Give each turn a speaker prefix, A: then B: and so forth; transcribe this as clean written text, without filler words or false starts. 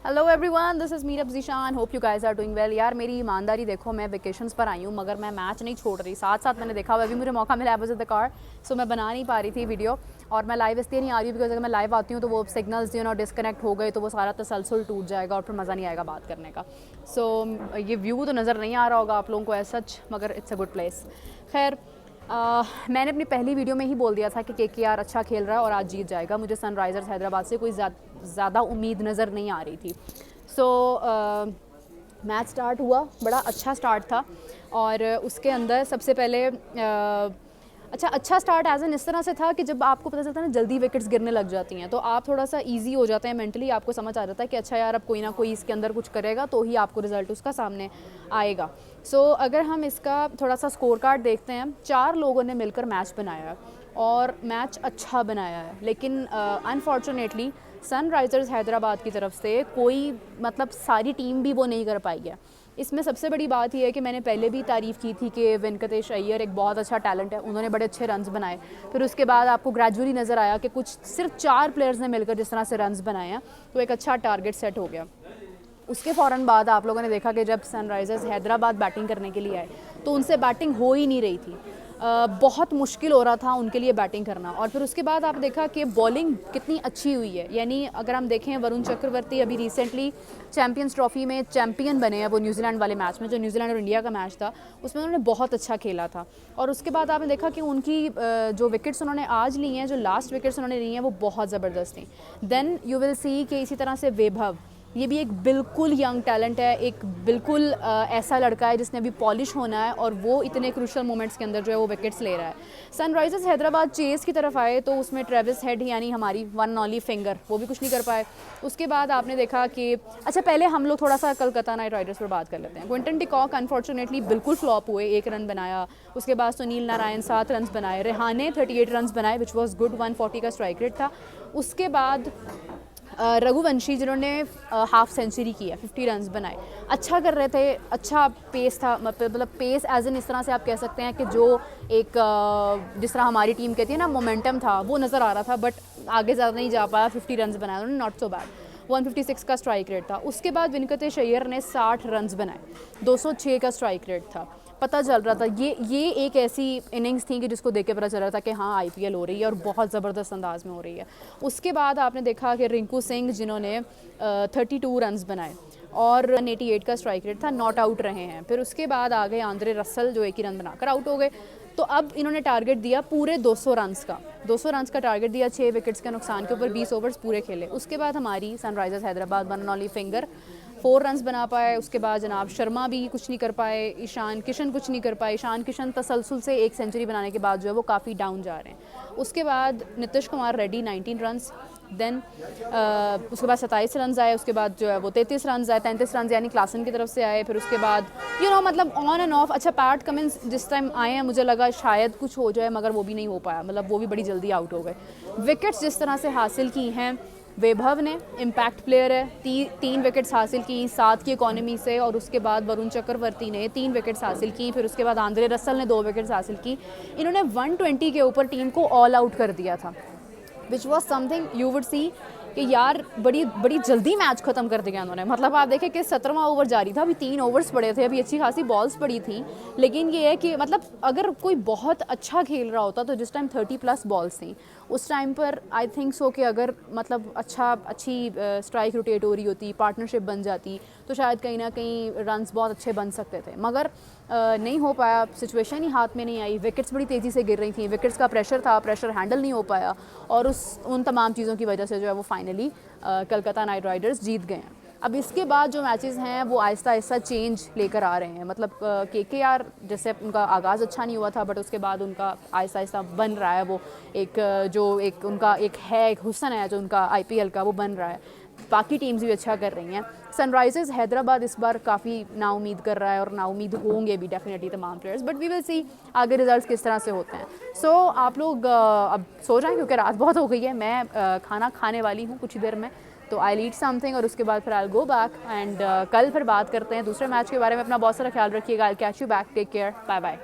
A: Hello everyone, this is Meerab Zeeshan. Hope you guys are doing well. यार मेरी ईमानदारी देखो, मैं वेकेशंस पर आई हूँ मगर मैं मैच नहीं छोड़ रही। साथ साथ मैंने देखा हुआ, अभी मुझे मौका मिला है द कार, सो मैं बना नहीं पा रही थी वीडियो। और मैं लाइव इसलिए नहीं आ रही बिकॉज अगर मैं लाइव आती हूँ तो वो सिग्नल्स जो ना डिस्कनेक्ट हो गए तो वो सारा तसलसल टूट जाएगा और फिर मज़ा नहीं आएगा बात करने का। सो ये व्यू तो नज़र नहीं आ रहा होगा आप लोगों को एज सच, मगर इट्स अ गुड प्लेस। खैर, मैंने अपनी पहली वीडियो में ही बोल दिया था कि केकेआर अच्छा खेल रहा है और आज जीत जाएगा। मुझे सनराइज़र्स हैदराबाद से कोई ज़्यादा उम्मीद नज़र नहीं आ रही थी। सो मैच स्टार्ट हुआ, बड़ा अच्छा स्टार्ट था। और उसके अंदर सबसे पहले अच्छा स्टार्ट एज एन इस तरह से था कि जब आपको पता चलता है ना जल्दी विकेट्स गिरने लग जाती हैं तो आप थोड़ा सा इजी हो जाते हैं मेंटली। आपको समझ आ जाता है कि अच्छा यार अब कोई ना कोई इसके अंदर कुछ करेगा तो ही आपको रिजल्ट उसका सामने आएगा। सो अगर हम इसका थोड़ा सा स्कोर कार्ड देखते हैं, 4 लोगों ने मिलकर मैच बनाया है और मैच अच्छा बनाया है, लेकिन अनफॉर्चुनेटली सनराइज़र्स हैदराबाद की तरफ से कोई मतलब सारी टीम भी वो नहीं कर पाई है। इसमें सबसे बड़ी बात यह है कि मैंने पहले भी तारीफ़ की थी कि वेंकटेश अय्यर एक बहुत अच्छा टैलेंट है, उन्होंने बड़े अच्छे रन्स बनाए। फिर उसके बाद आपको ग्रेजुअली नज़र आया कि कुछ सिर्फ 4 प्लेयर्स ने मिलकर जिस तरह से रन्स बनाए हैं तो एक अच्छा टारगेट सेट हो गया। उसके फ़ौरन बाद आप लोगों ने देखा कि जब सनराइज़र्स हैदराबाद बैटिंग करने के लिए आए तो उनसे बैटिंग हो ही नहीं रही थी। बहुत मुश्किल हो रहा था उनके लिए बैटिंग करना। और फिर उसके बाद आप देखा कि बॉलिंग कितनी अच्छी हुई है। यानी अगर हम देखें, वरुण चक्रवर्ती अभी रिसेंटली चैम्पियंस ट्रॉफी में चैम्पियन बने हैं, वो न्यूजीलैंड वाले मैच में, जो न्यूजीलैंड और इंडिया का मैच था उसमें उन्होंने बहुत अच्छा खेला था। और उसके बाद आपने देखा कि उनकी जो विकेट्स उन्होंने आज ली हैं, जो लास्ट विकेट्स उन्होंने ली हैं, वो बहुत ज़बरदस्त थी। देन यू विल सी कि इसी तरह से वैभव, ये भी एक बिल्कुल यंग टैलेंट है, एक बिल्कुल ऐसा लड़का है जिसने अभी पॉलिश होना है और वो इतने क्रूशल मोमेंट्स के अंदर जो है वो विकेट्स ले रहा है। सनराइज़र्स हैदराबाद चेस की तरफ आए तो उसमें ट्रेविस हेड यानी हमारी वन एंड ओनली फिंगर, वो भी कुछ नहीं कर पाए। उसके बाद आपने देखा कि अच्छा, पहले हम लोग थोड़ा सा कलकत्ता नाइट राइडर्स पर बात कर लेते हैं। क्विंटन डिकॉक अनफॉर्चुनेटली बिल्कुल फ्लॉप हुए, 1 रन बनाया। उसके बाद सुनील नारायण 7 रन बनाए, रेहाने 38 रन बनाए विच वॉज गुड, 140 का स्ट्राइक रेट था। उसके बाद रघुवंशी जिन्होंने हाफ सेंचुरी की है, 50 रन बनाए, अच्छा कर रहे थे, अच्छा पेस था। मतलब पेस एज एन इस तरह से आप कह सकते हैं कि जो एक जिस तरह हमारी टीम कहती है ना मोमेंटम था वो नज़र आ रहा था, बट आगे ज़्यादा नहीं जा पाया। 50 रन बनाए उन्होंने, नॉट सो बैड। 156 का स्ट्राइक रेट था। उसके बाद वेंकटेश अय्यर ने 60 रन बनाए, 206 का स्ट्राइक रेट था। पता चल रहा था ये एक ऐसी इनिंग्स थी कि जिसको देख के पता चल रहा था कि हाँ आईपीएल हो रही है और बहुत ज़बरदस्त अंदाज में हो रही है। उसके बाद आपने देखा कि रिंकू सिंह जिन्होंने 32 रन बनाए और 188 का स्ट्राइक रेट था, नॉट आउट रहे हैं। फिर उसके बाद आ गए आंद्रे रसल जो 1 ही रन बनाकर आउट हो गए। तो अब इन्होंने टारगेट दिया पूरे 200 रन्स का, 200 रन्स का टारगेट दिया 6 विकेट्स के नुकसान के ऊपर, 20 ओवर्स पूरे खेले। उसके बाद हमारी Sunrisers Hyderabad one and only finger 4 runs बना पाए। उसके बाद जनाब शर्मा भी कुछ नहीं कर पाए, ईशान किशन कुछ नहीं कर पाए। ईशान किशन तसलसल से 1 सेंचुरी बनाने के बाद जो है वो काफ़ी डाउन जा रहे हैं। उसके बाद नीतीश कुमार रेड्डी 19 रन्स, देन उसके बाद 27 रन आए। उसके बाद जो है वो 33 रन आए, 33 रन यानी क्लासन की तरफ से आए। फिर उसके बाद मतलब ऑन एंड ऑफ। अच्छा, पैट कमिंस जिस टाइम आए हैं मुझे लगा शायद कुछ हो जाए, मगर वो भी नहीं हो पाया, मतलब वो भी बड़ी जल्दी आउट हो गए। विकेट्स जिस तरह से हासिल की हैं, वैभव ने इम्पैक्ट प्लेयर है, 3 विकेट्स हासिल की 7 की इकॉनमी से। और उसके बाद वरुण चक्रवर्ती ने 3 विकेट्स हासिल की। फिर उसके बाद आंद्रे रसल ने 2 विकेट्स हासिल की। इन्होंने 120 के ऊपर टीम को ऑल आउट कर दिया था, which was something you would see कि यार बड़ी जल्दी मैच ख़त्म कर दिया उन्होंने। मतलब आप देखें कि 17वां ओवर जारी था, अभी 3 ओवर्स पड़े थे, अभी अच्छी खासी बॉल्स पड़ी थी। लेकिन ये है कि मतलब अगर कोई बहुत अच्छा खेल रहा होता तो जिस टाइम 30+ बॉल्स थी उस टाइम पर आई थिंक सो कि अगर मतलब अच्छी स्ट्राइक रोटेट हो रही होती, पार्टनरशिप बन जाती तो शायद कहीं ना कहीं रन्स बहुत अच्छे बन सकते थे, मगर नहीं हो पाया। सिचुएशन ही हाथ में नहीं आई, विकेट्स बड़ी तेज़ी से गिर रही थी, विकेट्स का प्रेशर था, प्रेशर हैंडल नहीं हो पाया और उन तमाम चीज़ों की वजह से जो है वो फाइनली कलकत्ता नाइट राइडर्स जीत गए हैं। अब इसके बाद जो मैचेस हैं वो आहिस्ता आहिस्ता चेंज लेकर आ रहे हैं। मतलब केकेआर जैसे उनका आगाज़ अच्छा नहीं हुआ था, बट उसके बाद उनका आहिस्ता आहिस्ता बन रहा है वो एक उनका एक हुस्न है जो उनका आईपीएल का, वो बन रहा है। बाकी टीम्स भी अच्छा कर रही हैं। सनराइज़र्स हैदराबाद इस बार काफ़ी नाउमीद कर रहा है और नाउमीद होंगे भी डेफिनेटली तमाम players, but we will see आगे रिजल्ट्स किस तरह से होते हैं। सो आप लोग अब सो जाएं क्योंकि रात बहुत हो गई है। मैं खाना खाने वाली हूँ कुछ ही देर में, तो आई ईट समथिंग और उसके बाद फिर आई गो बैक एंड कल फिर बात करते हैं दूसरे मैच के बारे में। अपना बहुत सारा ख्याल रखिएगा। I catch you back, take care, bye bye.